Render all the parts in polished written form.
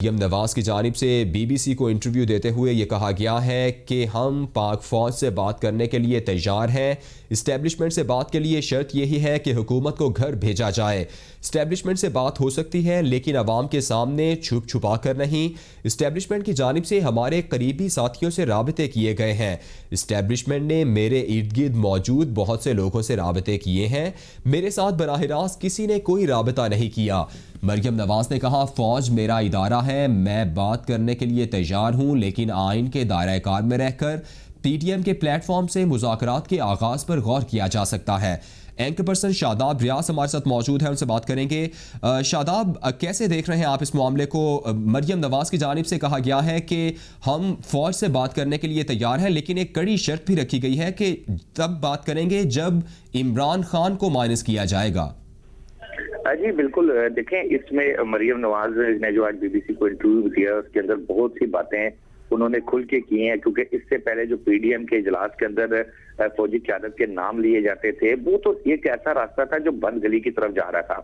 مریم نواز کی جانب سے بی بی سی کو انٹرویو دیتے ہوئے یہ کہا گیا ہے کہ ہم پاک فوج سے بات کرنے کے لیے تیار ہیں۔ اسٹیبلشمنٹ سے بات کے لیے شرط یہی ہے کہ حکومت کو گھر بھیجا جائے۔ اسٹیبلشمنٹ سے بات ہو سکتی ہے لیکن عوام کے سامنے چھپ چھپا کر نہیں۔ اسٹیبلشمنٹ کی جانب سے ہمارے قریبی ساتھیوں سے رابطے کیے گئے ہیں۔ اسٹیبلشمنٹ نے میرے ارد گرد موجود بہت سے لوگوں سے رابطے کیے ہیں، میرے ساتھ براہ راست کسی نے کوئی رابطہ نہیں کیا۔ مریم نواز نے کہا، فوج میرا ادارہ ہے، میں بات کرنے کے لیے تیار ہوں لیکن آئین کے دائرہ کار میں رہ کر پی ٹی ایم کے پلیٹ فارم سے مذاکرات کے آغاز پر غور کیا جا سکتا ہے۔ اینکر پرسن شاداب ریاض ہمارے ساتھ موجود ہیں، ان سے بات کریں گے۔ شاداب، کیسے دیکھ رہے ہیں آپ اس معاملے کو؟ مریم نواز کی جانب سے کہا گیا ہے کہ ہم فوج سے بات کرنے کے لیے تیار ہیں لیکن ایک کڑی شرط بھی رکھی گئی ہے کہ تب بات کریں گے جب عمران خان کو مائنس کیا جائے گا۔ جی بالکل، دیکھیں اس میں مریم نواز نے جو آج بی بی سی کو انٹرویو دیا اس کے اندر بہت سی باتیں انہوں نے کھل کے کی ہیں، کیونکہ اس سے پہلے جو پی ڈی ایم کے اجلاس کے اندر فوجی قیادت کے نام لیے جاتے تھے وہ تو ایک ایسا راستہ تھا جو بند گلی کی طرف جا رہا تھا۔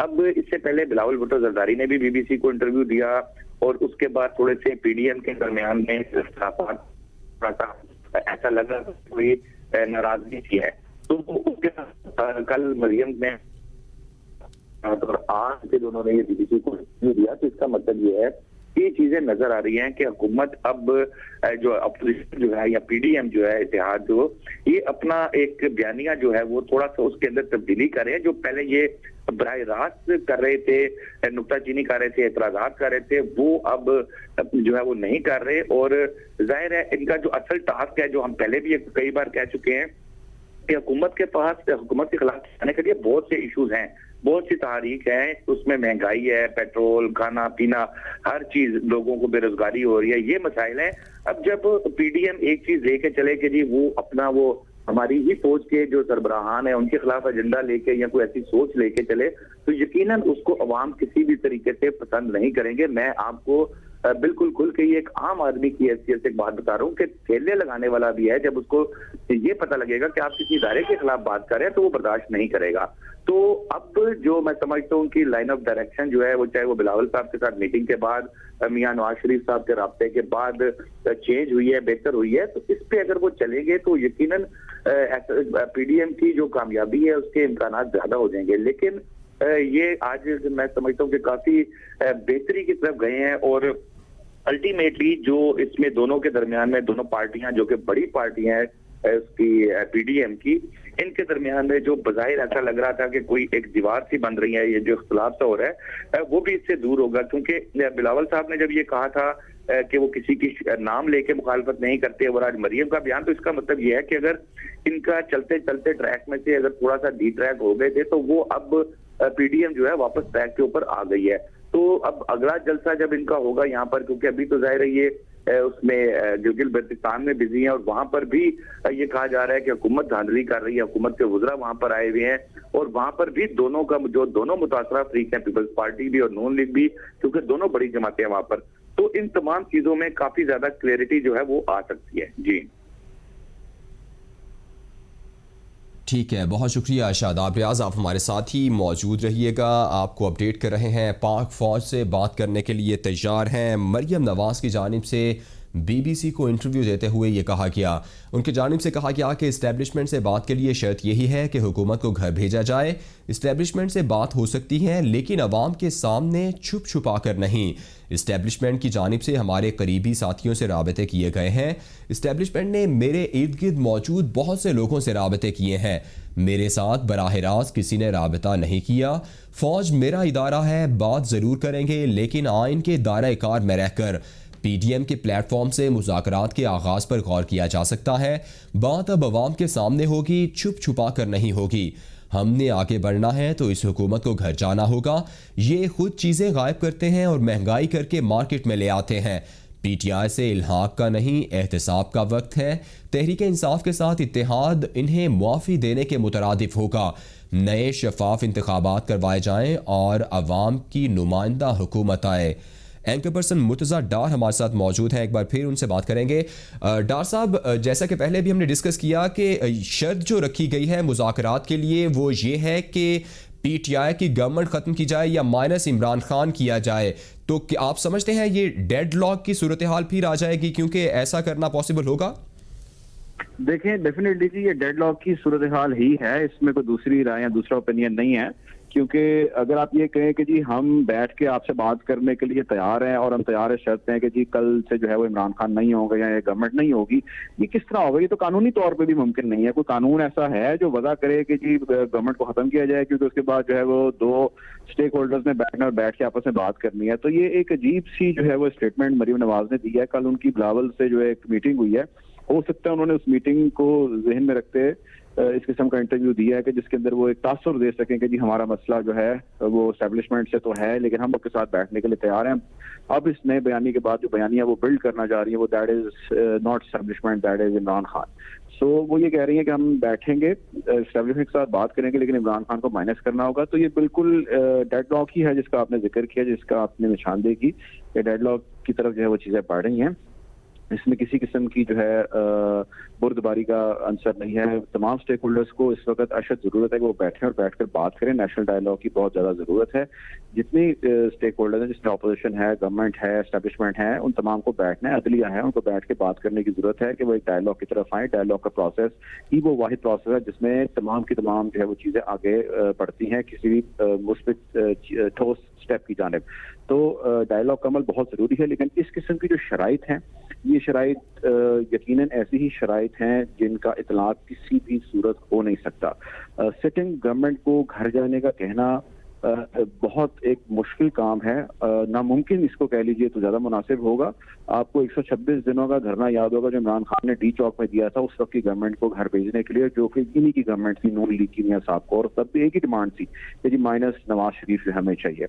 اب اس سے پہلے بلاول بھٹو زرداری نے بھی بی بی سی کو انٹرویو دیا اور اس کے بعد تھوڑے سے پی ڈی ایم کے درمیان میں ایسا لگا کوئی ناراضگی کی ہے، تو کل مریم نے اور آج سے انہوں نے یہ بی بی سی کو دیا، تو اس کا مطلب یہ ہے کہ یہ چیزیں نظر آ رہی ہیں کہ حکومت اب جو اپوزیشن جو ہے یا پی ڈی ایم جو ہے اتحاد جو یہ اپنا ایک بیانیہ جو ہے وہ تھوڑا سا اس کے اندر تبدیلی کر رہے ہیں۔ جو پہلے یہ براہ راست کر رہے تھے، نکتہ چینی کر رہے تھے، اعتراضات کر رہے تھے، وہ اب جو ہے وہ نہیں کر رہے، اور ظاہر ہے ان کا جو اصل ٹاسک ہے جو ہم پہلے بھی کئی بار کہہ چکے ہیں کہ حکومت کے پاس حکومت کے خلاف جانے کے لیے بہت سے ایشوز ہیں، بہت سی تحریک ہیں، اس میں مہنگائی ہے، پیٹرول، کھانا پینا، ہر چیز، لوگوں کو بے روزگاری ہو رہی ہے، یہ مسائل ہیں۔ اب جب پی ڈی ایم ایک چیز لے کے چلے کہ جی وہ اپنا وہ ہماری ہی فوج کے جو سربراہان ہیں ان کے خلاف ایجنڈا لے کے یا کوئی ایسی سوچ لے کے چلے، تو یقیناً اس کو عوام کسی بھی طریقے سے پسند نہیں کریں گے۔ میں آپ کو بالکل کھل کے یہ ایک عام آدمی کی حیثیت سے ایک بات بتا رہا ہوں کہ ٹھیلے لگانے والا بھی ہے، جب اس کو یہ پتہ لگے گا کہ آپ کسی ادارے کے خلاف بات کر رہے ہیں تو وہ برداشت نہیں کرے گا۔ تو اب جو میں سمجھتا ہوں کہ لائن آف ڈائریکشن جو ہے وہ چاہے وہ بلاول صاحب کے ساتھ میٹنگ کے بعد، میاں نواز شریف صاحب کے رابطے کے بعد چینج ہوئی ہے، بہتر ہوئی ہے، تو اس پہ اگر وہ چلیں گے تو یقیناً پی ڈی ایم کی جو کامیابی ہے اس کے امکانات زیادہ ہو جائیں گے۔ لیکن یہ آج میں سمجھتا ہوں کہ کافی بہتری کی طرف گئے ہیں، اور الٹیمیٹلی جو اس میں دونوں کے درمیان میں دونوں پارٹیاں جو کہ بڑی پارٹیاں ہیں اس کی پی ڈی ایم کی، ان کے درمیان میں جو بظاہر ایسا لگ رہا تھا کہ کوئی ایک دیوار سی بن رہی ہے، یہ جو اختلاف سا ہو رہا ہے وہ بھی اس سے دور ہوگا، کیونکہ بلاول صاحب نے جب یہ کہا تھا کہ وہ کسی کی نام لے کے مخالفت نہیں کرتے، اور آج مریم کا بیان، تو اس کا مطلب یہ ہے کہ اگر ان کا چلتے چلتے ٹریک میں سے اگر تھوڑا سا ڈی ٹریک ہو گئے تھے تو وہ اب پی ڈی ایم جو ہے واپس ٹریک کے اوپر آ گئی ہے۔ تو اب اگلا جلسہ جب ان کا ہوگا یہاں پر، کیونکہ ابھی تو ظاہر ہے یہ اس میں گلگت بلتستان میں بزی ہیں، اور وہاں پر بھی یہ کہا جا رہا ہے کہ حکومت دھاندلی کر رہی ہے، حکومت کے وزراء وہاں پر آئے ہوئے ہیں، اور وہاں پر بھی دونوں کا جو دونوں متاثرہ فریق ہیں، پیپلز پارٹی بھی اور نون لیگ بھی، کیونکہ دونوں بڑی جماعتیں ہیں وہاں پر، تو ان تمام چیزوں میں کافی زیادہ کلیئرٹی جو ہے وہ آ سکتی ہے۔ جی ٹھیک ہے، بہت شکریہ شاداب ریاض، آپ ہمارے ساتھ ہی موجود رہیے گا، آپ کو اپڈیٹ کر رہے ہیں۔ پاک فوج سے بات کرنے کے لیے تیار ہیں، مریم نواز کی جانب سے بی بی سی کو انٹرویو دیتے ہوئے یہ کہا گیا، ان کی جانب سے کہا گیا کہ اسٹیبلشمنٹ سے بات کے لیے شرط یہی ہے کہ حکومت کو گھر بھیجا جائے۔ اسٹیبلشمنٹ سے بات ہو سکتی ہے لیکن عوام کے سامنے چھپ چھپا کر نہیں۔ اسٹیبلشمنٹ کی جانب سے ہمارے قریبی ساتھیوں سے رابطے کیے گئے ہیں۔ اسٹیبلشمنٹ نے میرے ارد گرد موجود بہت سے لوگوں سے رابطے کیے ہیں، میرے ساتھ براہ راست کسی نے رابطہ نہیں کیا۔ فوج میرا ادارہ ہے، بات ضرور کریں گے لیکن آئین کے دائرہ کار میں رہ کر پی ڈی ایم کے پلیٹ فارم سے مذاکرات کے آغاز پر غور کیا جا سکتا ہے۔ بات اب عوام کے سامنے ہوگی، چھپ چھپا کر نہیں ہوگی۔ ہم نے آگے بڑھنا ہے تو اس حکومت کو گھر جانا ہوگا۔ یہ خود چیزیں غائب کرتے ہیں اور مہنگائی کر کے مارکیٹ میں لے آتے ہیں۔ پی ٹی آئی سے الحاق کا نہیں، احتساب کا وقت ہے۔ تحریک انصاف کے ساتھ اتحاد انہیں معافی دینے کے مترادف ہوگا۔ نئے شفاف انتخابات کروائے جائیں اور عوام کی نمائندہ حکومت آئے۔ اینکر پرسن مرتضیٰ ڈار ہمارے ساتھ موجود ہیں، ایک بار پھر ان سے بات کریں گے۔ ڈار صاحب، جیسا کہ پہلے بھی ہم نے ڈسکس کیا کہ شرط جو رکھی گئی ہے مذاکرات کے لیے وہ یہ ہے کہ پی ٹی آئی کی گورنمنٹ ختم کی جائے یا مائنس عمران خان کیا جائے، تو کیا آپ سمجھتے ہیں یہ ڈیڈ لاک کی صورتحال پھر آ جائے گی کیونکہ ایسا کرنا پاسبل ہوگا؟ دیکھیں ڈیفینیٹلی جی یہ ڈیڈ لاک کی صورتحال ہی ہے، اس میں کوئی دوسری رائے یا دوسرا اوپینین نہیں ہے، کیونکہ اگر آپ یہ کہیں کہ جی ہم بیٹھ کے آپ سے بات کرنے کے لیے تیار ہیں اور ہم تیار شرط ہیں کہ جی کل سے جو ہے وہ عمران خان نہیں ہوگا یا یہ گورنمنٹ نہیں ہوگی، یہ کس طرح ہوگا؟ یہ تو قانونی طور پہ بھی ممکن نہیں ہے۔ کوئی قانون ایسا ہے جو وضع کرے کہ جی گورنمنٹ کو ختم کیا جائے کیونکہ اس کے بعد جو ہے وہ دو اسٹیک ہولڈرز نے بیٹھنا اور بیٹھ کے آپس میں بات کرنی ہے؟ تو یہ ایک عجیب سی جو ہے وہ اسٹیٹمنٹ مریم نواز نے دی ہے۔ کل ان کی بلاول سے جو ہے ایک میٹنگ ہوئی ہے، ہو سکتا ہے انہوں نے اس میٹنگ کو ذہن میں رکھتے اس قسم کا انٹرویو دیا ہے کہ جس کے اندر وہ ایک تاثر دے سکیں کہ جی ہمارا مسئلہ جو ہے وہ اسٹیبلشمنٹ سے تو ہے لیکن ہم اس کے ساتھ بیٹھنے کے لیے تیار ہیں۔ اب اس نئے بیانی کے بعد جو بیانیہ وہ بلڈ کرنا جا رہی ہے وہ that is not establishment, that is Imran Khan. So وہ یہ کہہ رہی ہیں کہ ہم بیٹھیں گے اسٹیبلشمنٹ کے ساتھ بات کریں گے لیکن عمران خان کو مائنس کرنا ہوگا۔ تو یہ بالکل ڈیڈ لاک ہی ہے جس کا آپ نے ذکر کیا، جس کا آپ نے نشاندہی کی کہ ڈیڈ لاک کی طرف جو ہے وہ چیزیں بڑھ رہی ہیں۔ اس میں کسی قسم کی جو ہے بردباری کا عنصر نہیں ہے۔ تمام سٹیک ہولڈرز کو اس وقت اشد ضرورت ہے کہ وہ بیٹھیں اور بیٹھ کر بات کریں۔ نیشنل ڈائیلاگ کی بہت زیادہ ضرورت ہے۔ جتنی سٹیک ہولڈرز ہیں، جس میں اپوزیشن ہے، گورنمنٹ ہے، اسٹیبلشمنٹ ہے، ان تمام کو بیٹھنا ہے، عدلیہ ہے، ان کو بیٹھ کے بات کرنے کی ضرورت ہے کہ وہ ایک ڈائیلاگ کی طرف آئیں۔ ڈائیلاگ کا پروسیس ہی وہ واحد پروسیس ہے جس میں تمام کی تمام جو ہے وہ چیزیں آگے بڑھتی ہیں کسی بھی مثبت ٹھوس اسٹیپ کی جانب۔ تو ڈائیلاگ کا عمل بہت ضروری ہے، لیکن اس قسم کی جو شرائط ہیں، یہ شرائط یقیناً ایسی ہی شرائط ہیں جن کا اطلاق کسی بھی صورت ہو نہیں سکتا۔ سٹنگ گورنمنٹ کو گھر جانے کا کہنا بہت ایک مشکل کام ہے، ناممکن اس کو کہہ لیجئے تو زیادہ مناسب ہوگا۔ آپ کو 126 دنوں کا دھرنا یاد ہوگا جو عمران خان نے ڈی چوک میں دیا تھا اس وقت کی گورنمنٹ کو گھر بھیجنے کے لیے، جو کہ انہی کی گورنمنٹ تھی، نون لیگ کی میاں صاحب کو، اور تب بھی ایک ہی ڈیمانڈ تھی کہ جی مائنس نواز شریف جو ہمیں چاہیے۔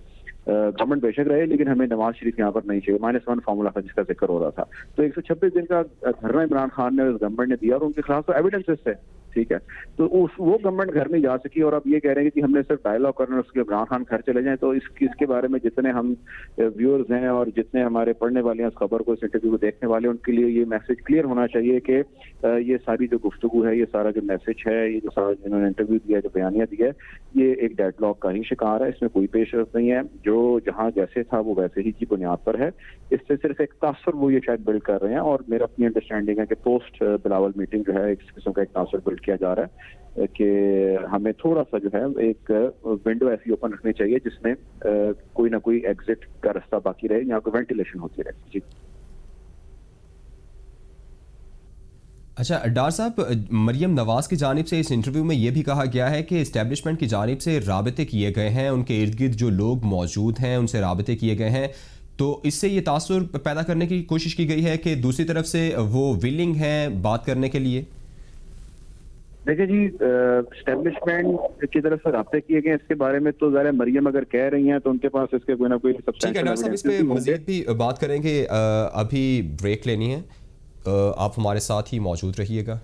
گورنمنٹ بے شک رہے لیکن ہمیں نواز شریف یہاں پر نہیں چاہیے، -1 فارمولا تھا جس کا ذکر ہو رہا تھا۔ تو 126 دن کا دھرنا عمران خان نے گورنمنٹ نے دیا اور ان کے خلاف تو ایویڈنسز ہے، ٹھیک ہے۔ تو وہ گورنمنٹ گھر نہیں جا سکی اور اب یہ کہہ رہے ہیں کہ ہم نے صرف ڈائیلاگ کرنا اس کے عمران خان گھر چلے جائیں۔ تو اس کے بارے میں جتنے ہم ویورز ہیں اور جتنے ہمارے پڑھنے والے ہیں اس خبر کو، اس انٹرویو کو دیکھنے والے، ان کے لیے یہ میسج کلیئر ہونا چاہیے کہ یہ ساری جو گفتگو ہے، یہ سارا جو میسج ہے، یہ جو سارا انہوں نے انٹرویو دیا ہے، جو بیانیہ دیا ہے، یہ ایک ڈیڈ لاک کا ہی شکار ہے۔ اس میں کوئی پیش رفت نہیں ہے، جو جہاں جیسے تھا وہ ویسے ہی کی بنیاد پر ہے۔ اس سے صرف ایک تاثر وہ یہ شاید بلڈ کر رہے ہیں، اور میرا اپنی انڈرسٹینڈنگ ہے کہ پوسٹ بلاول میٹنگ جو ہے ایک قسم کا ایک تاثر بلڈ کیا جا رہا ہے کہ ہمیں تھوڑا سا جو ہے ایک ونڈو ایسی اوپن رکھنی چاہیے جس میں کوئی نہ کوئی ایگزٹ کا رستہ باقی رہے، یہاں کوئی وینٹیلیشن ہوتی رہے۔ جی اچھا ڈار صاحب، مریم نواز کی جانب سے اس انٹرویو میں یہ بھی کہا گیا ہے کہ اسٹیبلشمنٹ کی جانب سے رابطے کیے گئے ہیں، ان کے ارد گرد جو لوگ موجود ہیں ان سے رابطے کیے گئے ہیں، تو اس سے یہ تاثر پیدا کرنے کی کوشش کی گئی ہے کہ دوسری طرف سے وہ ولنگ ہیں بات کرنے کے لیے۔ دیکھیں جی، اسٹیبلشمنٹ کی طرف سے رابطے کیے گئے، اس کے بارے میں تو ظاہر مریم اگر کہہ رہی ہیں تو ان کے پاس اس کے کوئی نہ کوئی ٹھیک ہے ڈاکٹر صاحب، اس پہ مزید بھی بات کریں گے، ابھی بریک لینی ہے، آپ ہمارے ساتھ ہی موجود رہیے گا۔